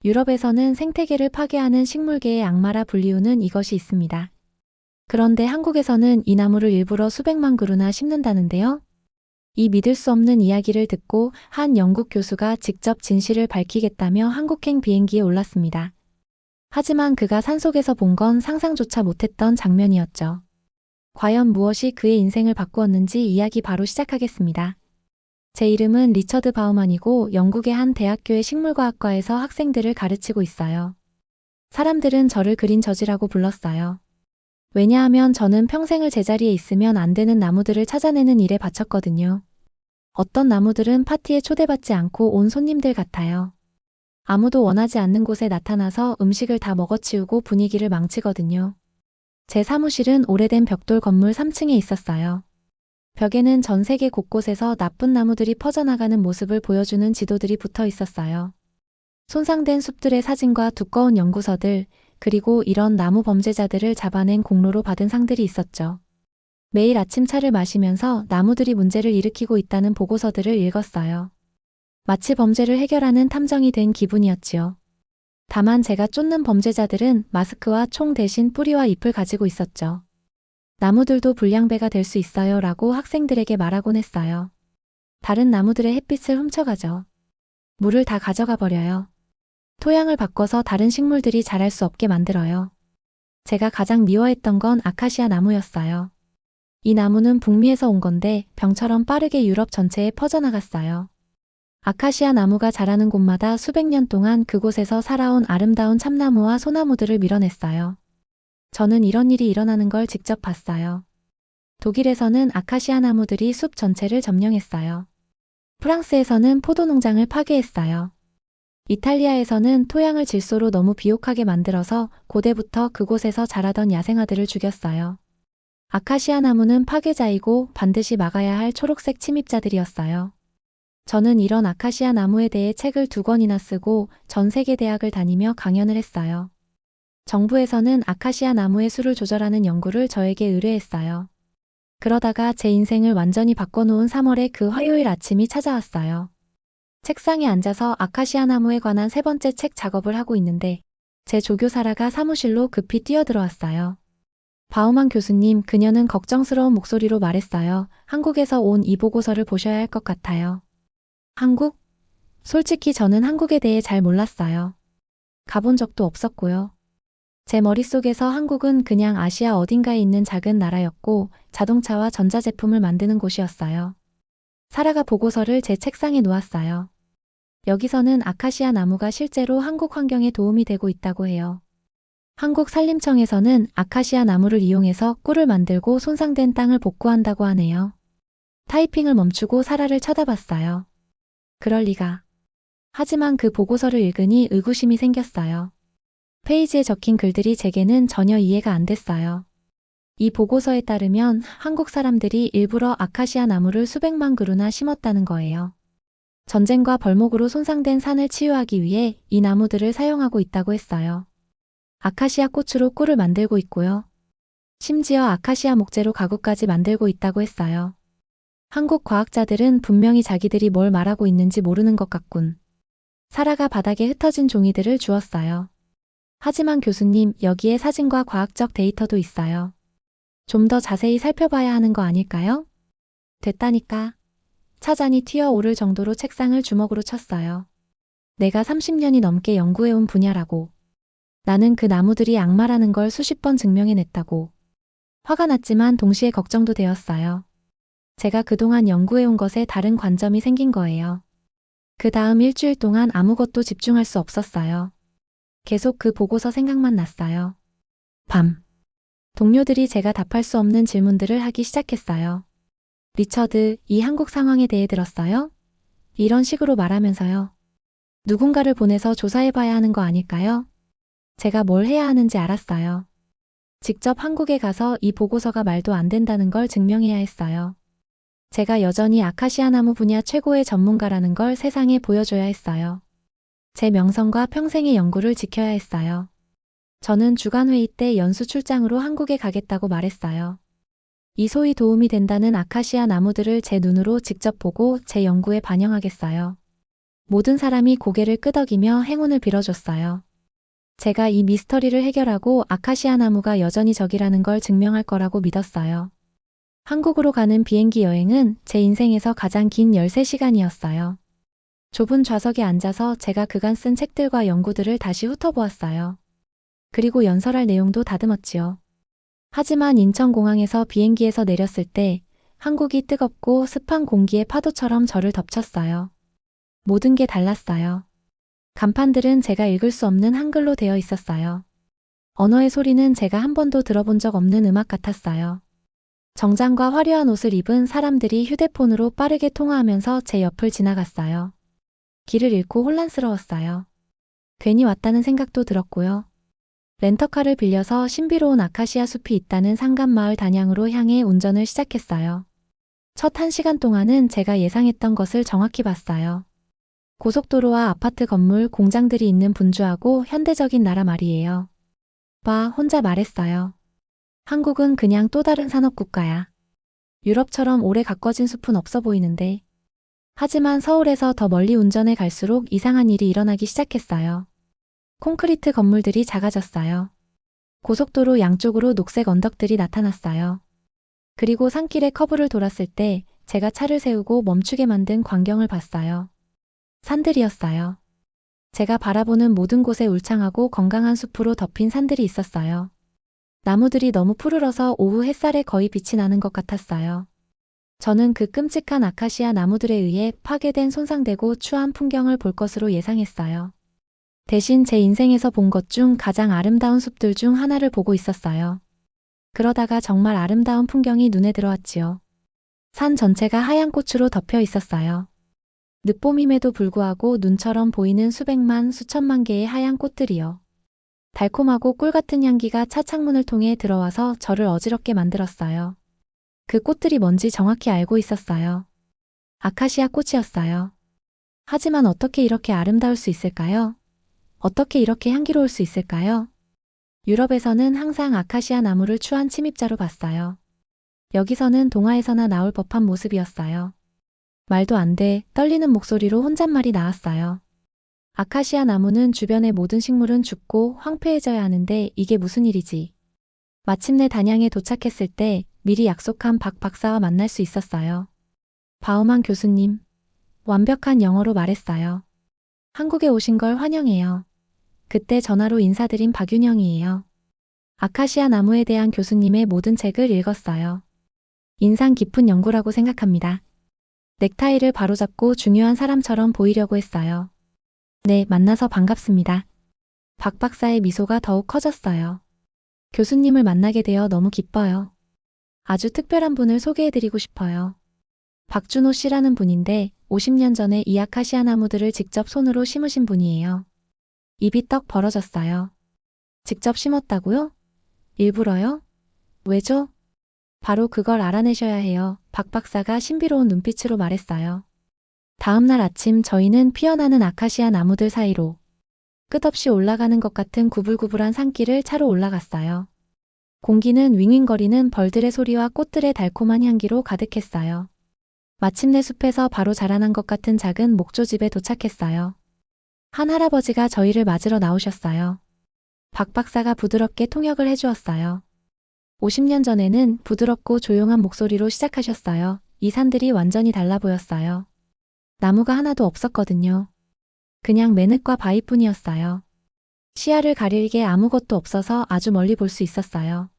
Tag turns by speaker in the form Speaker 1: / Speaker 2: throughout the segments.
Speaker 1: 유럽에서는 생태계를 파괴하는 식물계의 악마라 불리우는 이것이 있습니다. 그런데 한국에서는 이 나무를 일부러 수백만 그루나 심는다는데요. 이 믿을 수 없는 이야기를 듣고 한 영국 교수가 직접 진실을 밝히겠다며 한국행 비행기에 올랐습니다. 하지만 그가 산속에서 본 건 상상조차 못했던 장면이었죠. 과연 무엇이 그의 인생을 바꾸었는지 이야기 바로 시작하겠습니다. 제 이름은 리처드 바우만이고 영국의 한 대학교의 식물과학과에서 학생들을 가르치고 있어요. 사람들은 저를 그린 저지라고 불렀어요. 왜냐하면 저는 평생을 제자리에 있으면 안 되는 나무들을 찾아내는 일에 바쳤거든요. 어떤 나무들은 파티에 초대받지 않고 온 손님들 같아요. 아무도 원하지 않는 곳에 나타나서 음식을 다 먹어치우고 분위기를 망치거든요. 제 사무실은 오래된 벽돌 건물 3층에 있었어요. 벽에는 전 세계 곳곳에서 나쁜 나무들이 퍼져나가는 모습을 보여주는 지도들이 붙어 있었어요. 손상된 숲들의 사진과 두꺼운 연구서들, 그리고 이런 나무 범죄자들을 잡아낸 공로로 받은 상들이 있었죠. 매일 아침 차를 마시면서 나무들이 문제를 일으키고 있다는 보고서들을 읽었어요. 마치 범죄를 해결하는 탐정이 된 기분이었지요. 다만 제가 쫓는 범죄자들은 마스크와 총 대신 뿌리와 잎을 가지고 있었죠. 나무들도 불량배가 될 수 있어요 라고 학생들에게 말하곤 했어요. 다른 나무들의 햇빛을 훔쳐가죠. 물을 다 가져가 버려요. 토양을 바꿔서 다른 식물들이 자랄 수 없게 만들어요. 제가 가장 미워했던 건 아카시아 나무였어요. 이 나무는 북미에서 온 건데 병처럼 빠르게 유럽 전체에 퍼져나갔어요. 아카시아 나무가 자라는 곳마다 수백 년 동안 그곳에서 살아온 아름다운 참나무와 소나무들을 밀어냈어요. 저는 이런 일이 일어나는 걸 직접 봤어요. 독일에서는 아카시아 나무들이 숲 전체를 점령했어요. 프랑스에서는 포도 농장을 파괴했어요. 이탈리아에서는 토양을 질소로 너무 비옥하게 만들어서 고대부터 그곳에서 자라던 야생화들을 죽였어요. 아카시아 나무는 파괴자이고 반드시 막아야 할 초록색 침입자들이었어요. 저는 이런 아카시아 나무에 대해 책을 2권이나 쓰고 전 세계 대학을 다니며 강연을 했어요. 정부에서는 아카시아 나무의 수를 조절하는 연구를 저에게 의뢰했어요. 그러다가 제 인생을 완전히 바꿔놓은 3월의 그 화요일 아침이 찾아왔어요. 책상에 앉아서 아카시아 나무에 관한 3번째 책 작업을 하고 있는데 제 조교 사라가 사무실로 급히 뛰어들어왔어요. 바우만 교수님, 그녀는 걱정스러운 목소리로 말했어요. 한국에서 온 이 보고서를 보셔야 할 것 같아요. 한국? 솔직히 저는 한국에 대해 잘 몰랐어요. 가본 적도 없었고요. 제 머릿속에서 한국은 그냥 아시아 어딘가에 있는 작은 나라였고 자동차와 전자제품을 만드는 곳이었어요. 사라가 보고서를 제 책상에 놓았어요. 여기서는 아카시아 나무가 실제로 한국 환경에 도움이 되고 있다고 해요. 한국 산림청에서는 아카시아 나무를 이용해서 꿀을 만들고 손상된 땅을 복구한다고 하네요. 타이핑을 멈추고 사라를 쳐다봤어요. 그럴 리가. 하지만 그 보고서를 읽으니 의구심이 생겼어요. 페이지에 적힌 글들이 제게는 전혀 이해가 안 됐어요. 이 보고서에 따르면 한국 사람들이 일부러 아카시아 나무를 수백만 그루나 심었다는 거예요. 전쟁과 벌목으로 손상된 산을 치유하기 위해 이 나무들을 사용하고 있다고 했어요. 아카시아 꽃으로 꿀을 만들고 있고요. 심지어 아카시아 목재로 가구까지 만들고 있다고 했어요. 한국 과학자들은 분명히 자기들이 뭘 말하고 있는지 모르는 것 같군. 사라가 바닥에 흩어진 종이들을 주었어요. 하지만 교수님, 여기에 사진과 과학적 데이터도 있어요. 좀 더 자세히 살펴봐야 하는 거 아닐까요? 됐다니까. 차잔이 튀어오를 정도로 책상을 주먹으로 쳤어요. 내가 30년이 넘게 연구해온 분야라고. 나는 그 나무들이 악마라는 걸 수십 번 증명해냈다고. 화가 났지만 동시에 걱정도 되었어요. 제가 그동안 연구해온 것에 다른 관점이 생긴 거예요. 그 다음 일주일 동안 아무것도 집중할 수 없었어요. 계속 그 보고서 생각만 났어요. 밤. 동료들이 제가 답할 수 없는 질문들을 하기 시작했어요. 리처드, 이 한국 상황에 대해 들었어요? 이런 식으로 말하면서요. 누군가를 보내서 조사해봐야 하는 거 아닐까요? 제가 뭘 해야 하는지 알았어요. 직접 한국에 가서 이 보고서가 말도 안 된다는 걸 증명해야 했어요. 제가 여전히 아카시아 나무 분야 최고의 전문가라는 걸 세상에 보여줘야 했어요. 제 명성과 평생의 연구를 지켜야 했어요. 저는 주간회의 때 연수 출장으로 한국에 가겠다고 말했어요. 이 소위 도움이 된다는 아카시아 나무들을 제 눈으로 직접 보고 제 연구에 반영하겠어요. 모든 사람이 고개를 끄덕이며 행운을 빌어줬어요. 제가 이 미스터리를 해결하고 아카시아 나무가 여전히 적이라는 걸 증명할 거라고 믿었어요. 한국으로 가는 비행기 여행은 제 인생에서 가장 긴 13시간이었어요. 좁은 좌석에 앉아서 제가 그간 쓴 책들과 연구들을 다시 훑어보았어요. 그리고 연설할 내용도 다듬었지요. 하지만 인천공항에서 비행기에서 내렸을 때 한국이 뜨겁고 습한 공기의 파도처럼 저를 덮쳤어요. 모든 게 달랐어요. 간판들은 제가 읽을 수 없는 한글로 되어 있었어요. 언어의 소리는 제가 한 번도 들어본 적 없는 음악 같았어요. 정장과 화려한 옷을 입은 사람들이 휴대폰으로 빠르게 통화하면서 제 옆을 지나갔어요. 길을 잃고 혼란스러웠어요. 괜히 왔다는 생각도 들었고요. 렌터카를 빌려서 신비로운 아카시아 숲이 있다는 상간마을 단양으로 향해 운전을 시작했어요. 첫 1시간 동안은 제가 예상했던 것을 정확히 봤어요. 고속도로와 아파트 건물, 공장들이 있는 분주하고 현대적인 나라 말이에요. 봐, 혼자 말했어요. 한국은 그냥 또 다른 산업국가야. 유럽처럼 오래 가꿔진 숲은 없어 보이는데. 하지만 서울에서 더 멀리 운전해 갈수록 이상한 일이 일어나기 시작했어요. 콘크리트 건물들이 작아졌어요. 고속도로 양쪽으로 녹색 언덕들이 나타났어요. 그리고 산길의 커브를 돌았을 때 제가 차를 세우고 멈추게 만든 광경을 봤어요. 산들이었어요. 제가 바라보는 모든 곳에 울창하고 건강한 숲으로 덮인 산들이 있었어요. 나무들이 너무 푸르러서 오후 햇살에 거의 빛이 나는 것 같았어요. 저는 그 끔찍한 아카시아 나무들에 의해 파괴된 손상되고 추한 풍경을 볼 것으로 예상했어요. 대신 제 인생에서 본 것 중 가장 아름다운 숲들 중 하나를 보고 있었어요. 그러다가 정말 아름다운 풍경이 눈에 들어왔지요. 산 전체가 하얀 꽃으로 덮여 있었어요. 늦봄임에도 불구하고 눈처럼 보이는 수백만, 수천만 개의 하얀 꽃들이요. 달콤하고 꿀같은 향기가 차 창문을 통해 들어와서 저를 어지럽게 만들었어요. 그 꽃들이 뭔지 정확히 알고 있었어요. 아카시아 꽃이었어요. 하지만 어떻게 이렇게 아름다울 수 있을까요? 어떻게 이렇게 향기로울 수 있을까요? 유럽에서는 항상 아카시아 나무를 추한 침입자로 봤어요. 여기서는 동화에서나 나올 법한 모습이었어요. 말도 안 돼, 떨리는 목소리로 혼잣말이 나왔어요. 아카시아 나무는 주변의 모든 식물은 죽고 황폐해져야 하는데 이게 무슨 일이지? 마침내 단양에 도착했을 때 미리 약속한 박 박사와 만날 수 있었어요. 바우만 교수님. 완벽한 영어로 말했어요. 한국에 오신 걸 환영해요. 그때 전화로 인사드린 박윤영이에요. 아카시아 나무에 대한 교수님의 모든 책을 읽었어요. 인상 깊은 연구라고 생각합니다. 넥타이를 바로잡고 중요한 사람처럼 보이려고 했어요. 네, 만나서 반갑습니다. 박 박사의 미소가 더욱 커졌어요. 교수님을 만나게 되어 너무 기뻐요. 아주 특별한 분을 소개해드리고 싶어요. 박준호 씨라는 분인데 50년 전에 이 아카시아 나무들을 직접 손으로 심으신 분이에요. 입이 떡 벌어졌어요. 직접 심었다고요? 일부러요? 왜죠? 바로 그걸 알아내셔야 해요. 박 박사가 신비로운 눈빛으로 말했어요. 다음 날 아침 저희는 피어나는 아카시아 나무들 사이로 끝없이 올라가는 것 같은 구불구불한 산길을 차로 올라갔어요. 공기는 윙윙거리는 벌들의 소리와 꽃들의 달콤한 향기로 가득했어요. 마침내 숲에서 바로 자라난 것 같은 작은 목조집에 도착했어요. 한 할아버지가 저희를 맞으러 나오셨어요. 박 박사가 부드럽게 통역을 해주었어요. 50년 전에는 부드럽고 조용한 목소리로 시작하셨어요. 이 산들이 완전히 달라 보였어요. 나무가 하나도 없었거든요. 그냥 매늪과 바위뿐이었어요. 시야를 가리게 아무것도 없어서 아주 멀리 볼 수 있었어요.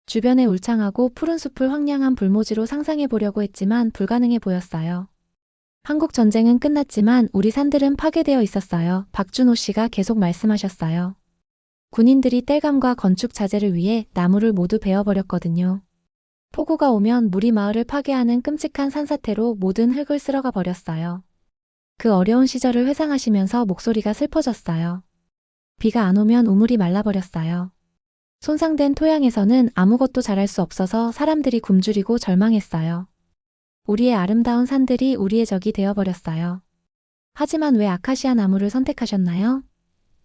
Speaker 1: 주변에 울창하고 푸른 숲을 황량한 불모지로 상상해 보려고 했지만 불가능해 보였어요. 한국 전쟁은 끝났지만 우리 산들은 파괴되어 있었어요. 박준호 씨가 계속 말씀하셨어요. 군인들이 땔감과 건축 자재를 위해 나무를 모두 베어버렸거든요. 폭우가 오면 물이 마을을 파괴하는 끔찍한 산사태로 모든 흙을 쓸어가 버렸어요. 그 어려운 시절을 회상하시면서 목소리가 슬퍼졌어요. 비가 안 오면 우물이 말라버렸어요. 손상된 토양에서는 아무것도 자랄 수 없어서 사람들이 굶주리고 절망했어요. 우리의 아름다운 산들이 우리의 적이 되어버렸어요. 하지만 왜 아카시아 나무를 선택하셨나요?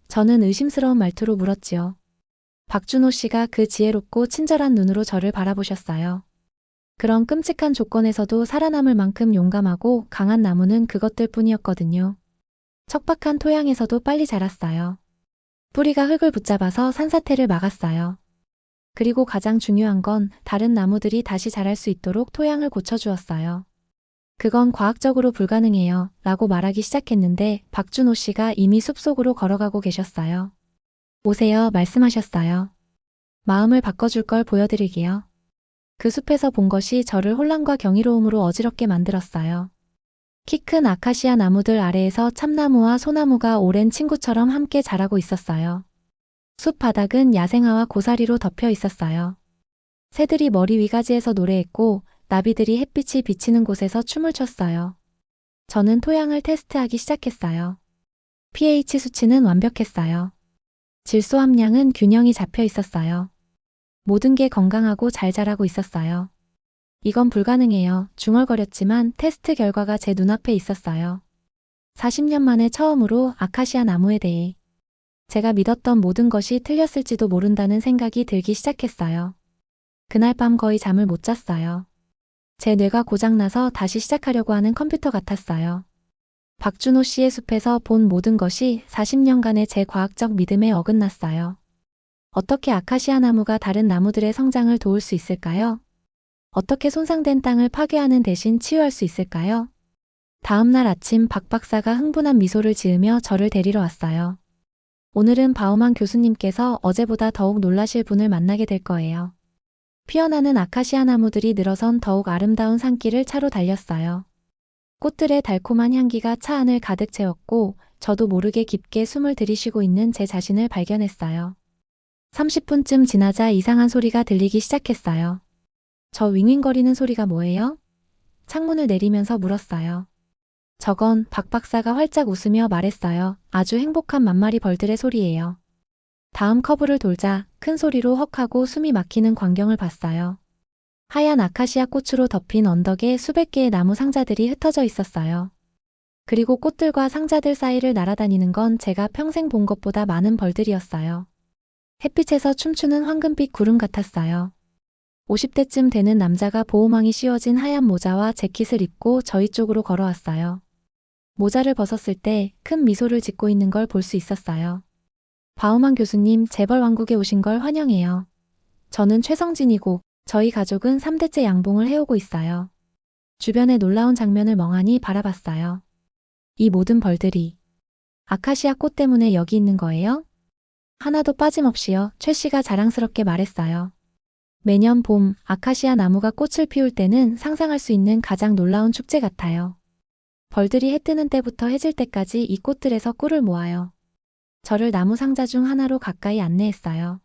Speaker 1: 저는 의심스러운 말투로 물었지요. 박준호 씨가 그 지혜롭고 친절한 눈으로 저를 바라보셨어요. 그런 끔찍한 조건에서도 살아남을 만큼 용감하고 강한 나무는 그것들 뿐이었거든요. 척박한 토양에서도 빨리 자랐어요. 뿌리가 흙을 붙잡아서 산사태를 막았어요. 그리고 가장 중요한 건 다른 나무들이 다시 자랄 수 있도록 토양을 고쳐주었어요. 그건 과학적으로 불가능해요. 라고 말하기 시작했는데 박준호 씨가 이미 숲속으로 걸어가고 계셨어요. 오세요, 말씀하셨어요. 마음을 바꿔줄 걸 보여드리게요. 그 숲에서 본 것이 저를 혼란과 경이로움으로 어지럽게 만들었어요. 키 큰 아카시아 나무들 아래에서 참나무와 소나무가 오랜 친구처럼 함께 자라고 있었어요. 숲 바닥은 야생화와 고사리로 덮여 있었어요. 새들이 머리 위가지에서 노래했고 나비들이 햇빛이 비치는 곳에서 춤을 췄어요. 저는 토양을 테스트하기 시작했어요. pH 수치는 완벽했어요. 질소 함량은 균형이 잡혀 있었어요. 모든 게 건강하고 잘 자라고 있었어요. 이건 불가능해요. 중얼거렸지만 테스트 결과가 제 눈앞에 있었어요. 40년 만에 처음으로 아카시아 나무에 대해 제가 믿었던 모든 것이 틀렸을지도 모른다는 생각이 들기 시작했어요. 그날 밤 거의 잠을 못 잤어요. 제 뇌가 고장나서 다시 시작하려고 하는 컴퓨터 같았어요. 박준호 씨의 숲에서 본 모든 것이 40년간의 제 과학적 믿음에 어긋났어요. 어떻게 아카시아 나무가 다른 나무들의 성장을 도울 수 있을까요? 어떻게 손상된 땅을 파괴하는 대신 치유할 수 있을까요? 다음 날 아침 박 박사가 흥분한 미소를 지으며 저를 데리러 왔어요. 오늘은 바우만 교수님께서 어제보다 더욱 놀라실 분을 만나게 될 거예요. 피어나는 아카시아 나무들이 늘어선 더욱 아름다운 산길을 차로 달렸어요. 꽃들의 달콤한 향기가 차 안을 가득 채웠고 저도 모르게 깊게 숨을 들이쉬고 있는 제 자신을 발견했어요. 30분쯤 지나자 이상한 소리가 들리기 시작했어요. 저 윙윙거리는 소리가 뭐예요? 창문을 내리면서 물었어요. 저건 박 박사가 활짝 웃으며 말했어요. 아주 행복한 만마리 벌들의 소리예요. 다음 커브를 돌자 큰 소리로 헉하고 숨이 막히는 광경을 봤어요. 하얀 아카시아 꽃으로 덮인 언덕에 수백 개의 나무 상자들이 흩어져 있었어요. 그리고 꽃들과 상자들 사이를 날아다니는 건 제가 평생 본 것보다 많은 벌들이었어요. 햇빛에서 춤추는 황금빛 구름 같았어요. 50대쯤 되는 남자가 보호망이 씌워진 하얀 모자와 재킷을 입고 저희 쪽으로 걸어왔어요. 모자를 벗었을 때 큰 미소를 짓고 있는 걸 볼 수 있었어요. 바우만 교수님, 재벌 왕국에 오신 걸 환영해요. 저는 최성진이고 저희 가족은 3대째 양봉을 해오고 있어요. 주변의 놀라운 장면을 멍하니 바라봤어요. 이 모든 벌들이 아카시아 꽃 때문에 여기 있는 거예요? 하나도 빠짐없이요, 최 씨가 자랑스럽게 말했어요. 매년 봄 아카시아 나무가 꽃을 피울 때는 상상할 수 있는 가장 놀라운 축제 같아요. 벌들이 해 뜨는 때부터 해질 때까지 이 꽃들에서 꿀을 모아요. 저를 나무 상자 중 하나로 가까이 안내했어요.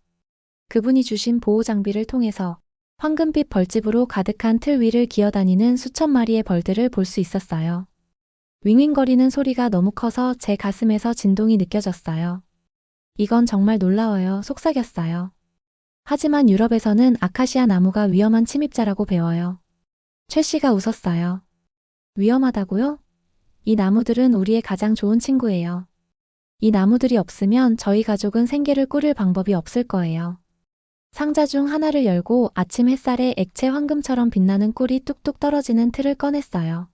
Speaker 1: 그분이 주신 보호 장비를 통해서 황금빛 벌집으로 가득한 틀 위를 기어다니는 수천 마리의 벌들을 볼 수 있었어요. 윙윙거리는 소리가 너무 커서 제 가슴에서 진동이 느껴졌어요. 이건 정말 놀라워요. 속삭였어요. 하지만 유럽에서는 아카시아 나무가 위험한 침입자라고 배워요. 최 씨가 웃었어요. 위험하다고요? 이 나무들은 우리의 가장 좋은 친구예요. 이 나무들이 없으면 저희 가족은 생계를 꾸릴 방법이 없을 거예요. 상자 중 하나를 열고 아침 햇살에 액체 황금처럼 빛나는 꿀이 뚝뚝 떨어지는 틀을 꺼냈어요.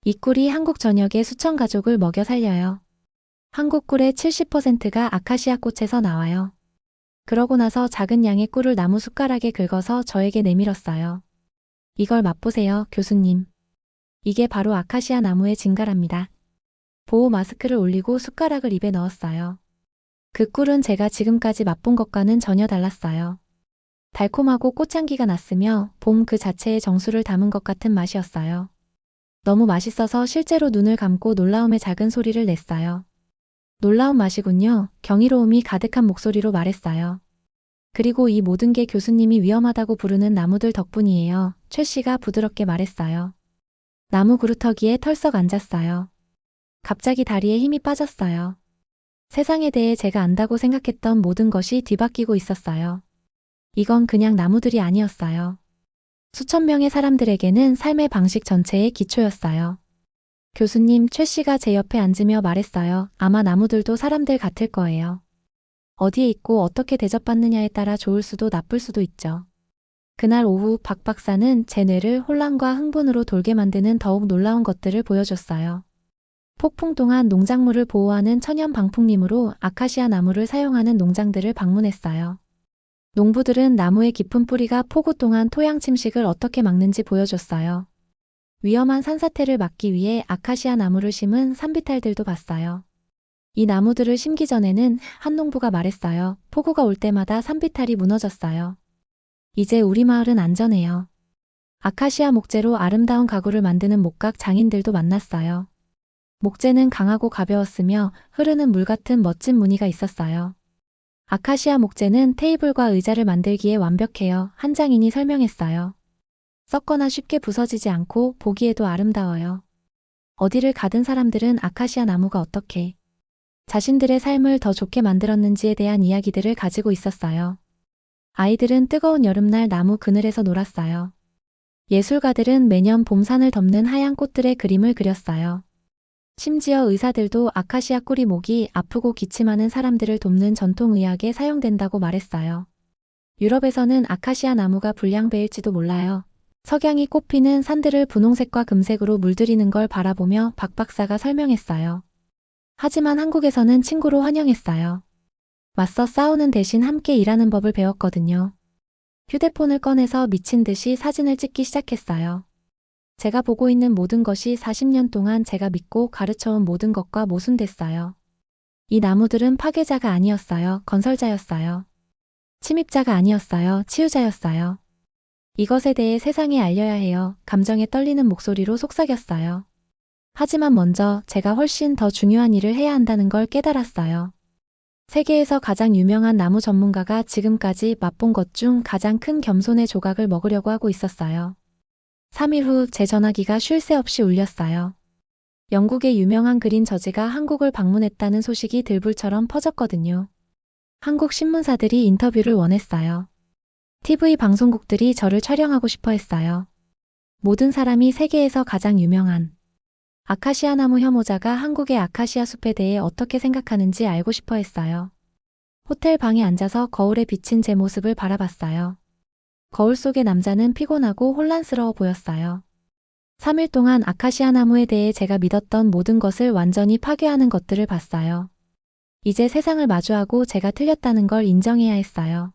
Speaker 1: 이 꿀이 한국 전역의 수천 가족을 먹여 살려요. 한국 꿀의 70%가 아카시아 꽃에서 나와요. 그러고 나서 작은 양의 꿀을 나무 숟가락에 긁어서 저에게 내밀었어요. 이걸 맛보세요, 교수님. 이게 바로 아카시아 나무의 진가랍니다. 보호 마스크를 올리고 숟가락을 입에 넣었어요. 그 꿀은 제가 지금까지 맛본 것과는 전혀 달랐어요. 달콤하고 꽃향기가 났으며 봄 그 자체의 정수를 담은 것 같은 맛이었어요. 너무 맛있어서 실제로 눈을 감고 놀라움의 작은 소리를 냈어요. 놀라운 맛이군요. 경이로움이 가득한 목소리로 말했어요. 그리고 이 모든 게 교수님이 위험하다고 부르는 나무들 덕분이에요. 최 씨가 부드럽게 말했어요. 나무 그루터기에 털썩 앉았어요. 갑자기 다리에 힘이 빠졌어요. 세상에 대해 제가 안다고 생각했던 모든 것이 뒤바뀌고 있었어요. 이건 그냥 나무들이 아니었어요. 수천 명의 사람들에게는 삶의 방식 전체의 기초였어요. 교수님, 최 씨가 제 옆에 앉으며 말했어요. 아마 나무들도 사람들 같을 거예요. 어디에 있고 어떻게 대접받느냐에 따라 좋을 수도 나쁠 수도 있죠. 그날 오후 박 박사는 제 뇌를 혼란과 흥분으로 돌게 만드는 더욱 놀라운 것들을 보여줬어요. 폭풍 동안 농작물을 보호하는 천연 방풍림으로 아카시아 나무를 사용하는 농장들을 방문했어요. 농부들은 나무의 깊은 뿌리가 폭우 동안 토양 침식을 어떻게 막는지 보여줬어요. 위험한 산사태를 막기 위해 아카시아 나무를 심은 산비탈들도 봤어요. 이 나무들을 심기 전에는 한 농부가 말했어요. 폭우가 올 때마다 산비탈이 무너졌어요. 이제 우리 마을은 안전해요. 아카시아 목재로 아름다운 가구를 만드는 목각 장인들도 만났어요. 목재는 강하고 가벼웠으며 흐르는 물 같은 멋진 무늬가 있었어요. 아카시아 목재는 테이블과 의자를 만들기에 완벽해요. 한 장인이 설명했어요. 썩거나 쉽게 부서지지 않고 보기에도 아름다워요. 어디를 가든 사람들은 아카시아 나무가 어떻게 자신들의 삶을 더 좋게 만들었는지에 대한 이야기들을 가지고 있었어요. 아이들은 뜨거운 여름날 나무 그늘에서 놀았어요. 예술가들은 매년 봄산을 덮는 하얀 꽃들의 그림을 그렸어요. 심지어 의사들도 아카시아 꿀이 목이 아프고 기침하는 사람들을 돕는 전통의학에 사용된다고 말했어요. 유럽에서는 아카시아 나무가 불량배일지도 몰라요. 석양이 꽃피는 산들을 분홍색과 금색으로 물들이는 걸 바라보며 박 박사가 설명했어요. 하지만 한국에서는 친구로 환영했어요. 맞서 싸우는 대신 함께 일하는 법을 배웠거든요. 휴대폰을 꺼내서 미친 듯이 사진을 찍기 시작했어요. 제가 보고 있는 모든 것이 40년 동안 제가 믿고 가르쳐온 모든 것과 모순됐어요. 이 나무들은 파괴자가 아니었어요. 건설자였어요. 침입자가 아니었어요. 치유자였어요. 이것에 대해 세상에 알려야 해요. 감정에 떨리는 목소리로 속삭였어요. 하지만 먼저 제가 훨씬 더 중요한 일을 해야 한다는 걸 깨달았어요. 세계에서 가장 유명한 나무 전문가가 지금까지 맛본 것 중 가장 큰 겸손의 조각을 먹으려고 하고 있었어요. 3일 후 제 전화기가 쉴 새 없이 울렸어요. 영국의 유명한 그린 저지가 한국을 방문했다는 소식이 들불처럼 퍼졌거든요. 한국 신문사들이 인터뷰를 원했어요. TV 방송국들이 저를 촬영하고 싶어 했어요. 모든 사람이 세계에서 가장 유명한 아카시아 나무 혐오자가 한국의 아카시아 숲에 대해 어떻게 생각하는지 알고 싶어 했어요. 호텔 방에 앉아서 거울에 비친 제 모습을 바라봤어요. 거울 속의 남자는 피곤하고 혼란스러워 보였어요. 3일 동안 아카시아 나무에 대해 제가 믿었던 모든 것을 완전히 파괴하는 것들을 봤어요. 이제 세상을 마주하고 제가 틀렸다는 걸 인정해야 했어요.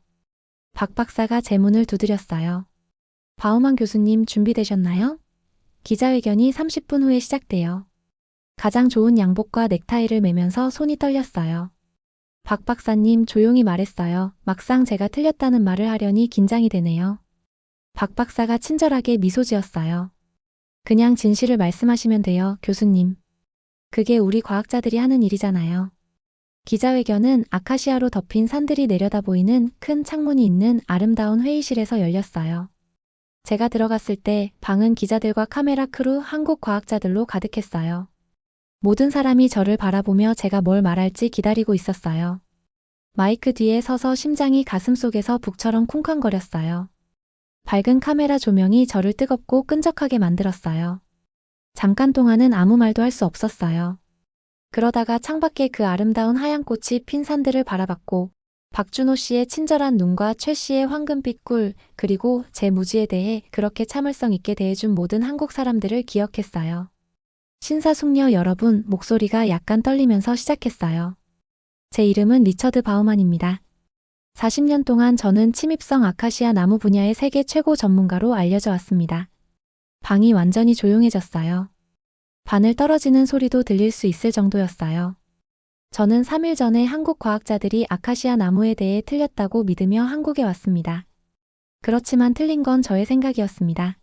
Speaker 1: 박 박사가 제 문을 두드렸어요. 바우만 교수님 준비되셨나요? 기자회견이 30분 후에 시작돼요. 가장 좋은 양복과 넥타이를 매면서 손이 떨렸어요. 박 박사님 조용히 말했어요. 막상 제가 틀렸다는 말을 하려니 긴장이 되네요. 박 박사가 친절하게 미소 지었어요. 그냥 진실을 말씀하시면 돼요, 교수님. 그게 우리 과학자들이 하는 일이잖아요. 기자회견은 아카시아로 덮인 산들이 내려다 보이는 큰 창문이 있는 아름다운 회의실에서 열렸어요. 제가 들어갔을 때 방은 기자들과 카메라 크루, 한국 과학자들로 가득했어요. 모든 사람이 저를 바라보며 제가 뭘 말할지 기다리고 있었어요. 마이크 뒤에 서서 심장이 가슴속에서 북처럼 쿵쾅거렸어요. 밝은 카메라 조명이 저를 뜨겁고 끈적하게 만들었어요. 잠깐 동안은 아무 말도 할 수 없었어요. 그러다가 창밖에 그 아름다운 하얀 꽃이 핀 산들을 바라봤고 박준호 씨의 친절한 눈과 최 씨의 황금빛 꿀, 그리고 제 무지에 대해 그렇게 참을성 있게 대해준 모든 한국 사람들을 기억했어요. 신사숙녀 여러분, 목소리가 약간 떨리면서 시작했어요. 제 이름은 리처드 바우만입니다. 40년 동안 저는 침입성 아카시아 나무 분야의 세계 최고 전문가로 알려져 왔습니다. 방이 완전히 조용해졌어요. 바늘 떨어지는 소리도 들릴 수 있을 정도였어요. 저는 3일 전에 한국 과학자들이 아카시아 나무에 대해 틀렸다고 믿으며 한국에 왔습니다. 그렇지만 틀린 건 저의 생각이었습니다.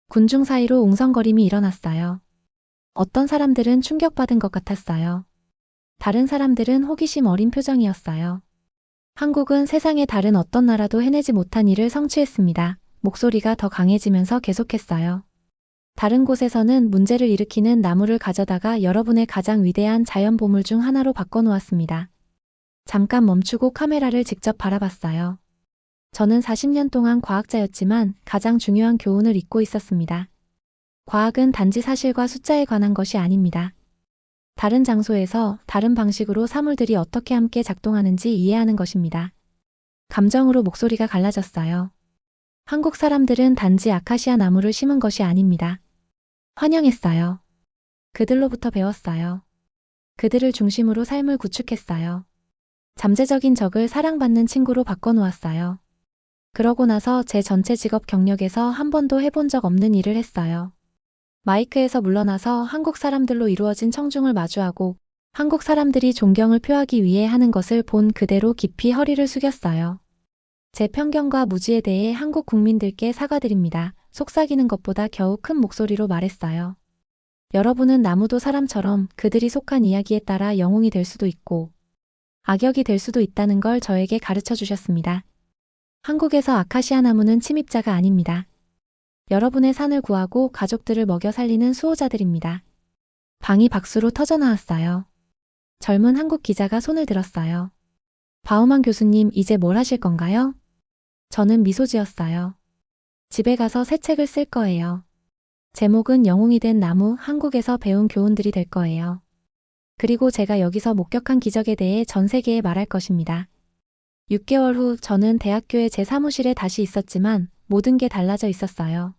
Speaker 1: 군중 사이로 웅성거림이 일어났어요. 어떤 사람들은 충격받은 것 같았어요. 다른 사람들은 호기심 어린 표정이었어요. 한국은 세상의 다른 어떤 나라도 해내지 못한 일을 성취했습니다. 목소리가 더 강해지면서 계속했어요. 다른 곳에서는 문제를 일으키는 나무를 가져다가 여러분의 가장 위대한 자연 보물 중 하나로 바꿔놓았습니다. 잠깐 멈추고 카메라를 직접 바라봤어요. 저는 40년 동안 과학자였지만 가장 중요한 교훈을 잊고 있었습니다. 과학은 단지 사실과 숫자에 관한 것이 아닙니다. 다른 장소에서 다른 방식으로 사물들이 어떻게 함께 작동하는지 이해하는 것입니다. 감정으로 목소리가 갈라졌어요. 한국 사람들은 단지 아카시아 나무를 심은 것이 아닙니다. 환영했어요. 그들로부터 배웠어요. 그들을 중심으로 삶을 구축했어요. 잠재적인 적을 사랑받는 친구로 바꿔놓았어요. 그러고 나서 제 전체 직업 경력에서 한 번도 해본 적 없는 일을 했어요. 마이크에서 물러나서 한국 사람들로 이루어진 청중을 마주하고 한국 사람들이 존경을 표하기 위해 하는 것을 본 그대로 깊이 허리를 숙였어요. 제 편견과 무지에 대해 한국 국민들께 사과드립니다. 속삭이는 것보다 겨우 큰 목소리로 말했어요. 여러분은 나무도 사람처럼 그들이 속한 이야기에 따라 영웅이 될 수도 있고 악역이 될 수도 있다는 걸 저에게 가르쳐 주셨습니다. 한국에서 아카시아 나무는 침입자가 아닙니다. 여러분의 산을 구하고 가족들을 먹여 살리는 수호자들입니다. 방이 박수로 터져 나왔어요. 젊은 한국 기자가 손을 들었어요. 바우만 교수님, 이제 뭘 하실 건가요? 저는 미소 지었어요. 집에 가서 새 책을 쓸 거예요. 제목은 영웅이 된 나무, 한국에서 배운 교훈들이 될 거예요. 그리고 제가 여기서 목격한 기적에 대해 전 세계에 말할 것입니다. 6개월 후 저는 대학교의 제 사무실에 다시 있었지만 모든 게 달라져 있었어요.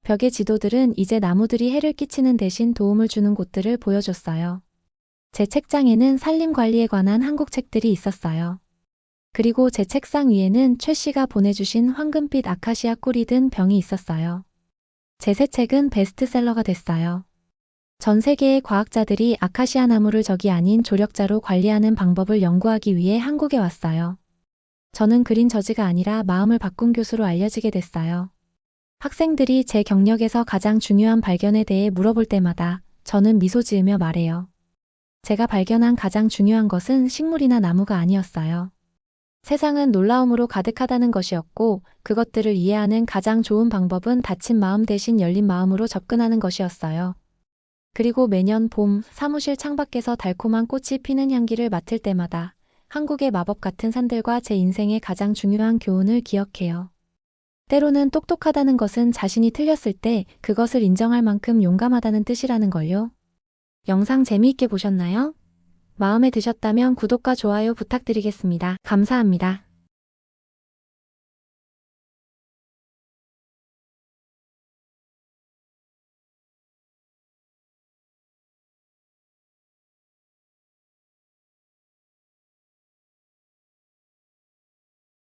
Speaker 1: 벽의 지도들은 이제 나무들이 해를 끼치는 대신 도움을 주는 곳들을 보여줬어요. 제 책장에는 산림 관리에 관한 한국 책들이 있었어요. 그리고 제 책상 위에는 최 씨가 보내주신 황금빛 아카시아 꿀이 든 병이 있었어요. 제 새 책은 베스트셀러가 됐어요. 전 세계의 과학자들이 아카시아 나무를 적이 아닌 조력자로 관리하는 방법을 연구하기 위해 한국에 왔어요. 저는 그린 저지가 아니라 마음을 바꾼 교수로 알려지게 됐어요. 학생들이 제 경력에서 가장 중요한 발견에 대해 물어볼 때마다 저는 미소 지으며 말해요. 제가 발견한 가장 중요한 것은 식물이나 나무가 아니었어요. 세상은 놀라움으로 가득하다는 것이었고 그것들을 이해하는 가장 좋은 방법은 닫힌 마음 대신 열린 마음으로 접근하는 것이었어요. 그리고 매년 봄 사무실 창밖에서 달콤한 꽃이 피는 향기를 맡을 때마다 한국의 마법 같은 산들과 제 인생의 가장 중요한 교훈을 기억해요. 때로는 똑똑하다는 것은 자신이 틀렸을 때 그것을 인정할 만큼 용감하다는 뜻이라는 걸요. 영상 재미있게 보셨나요? 마음에 드셨다면 구독과 좋아요 부탁드리겠습니다. 감사합니다.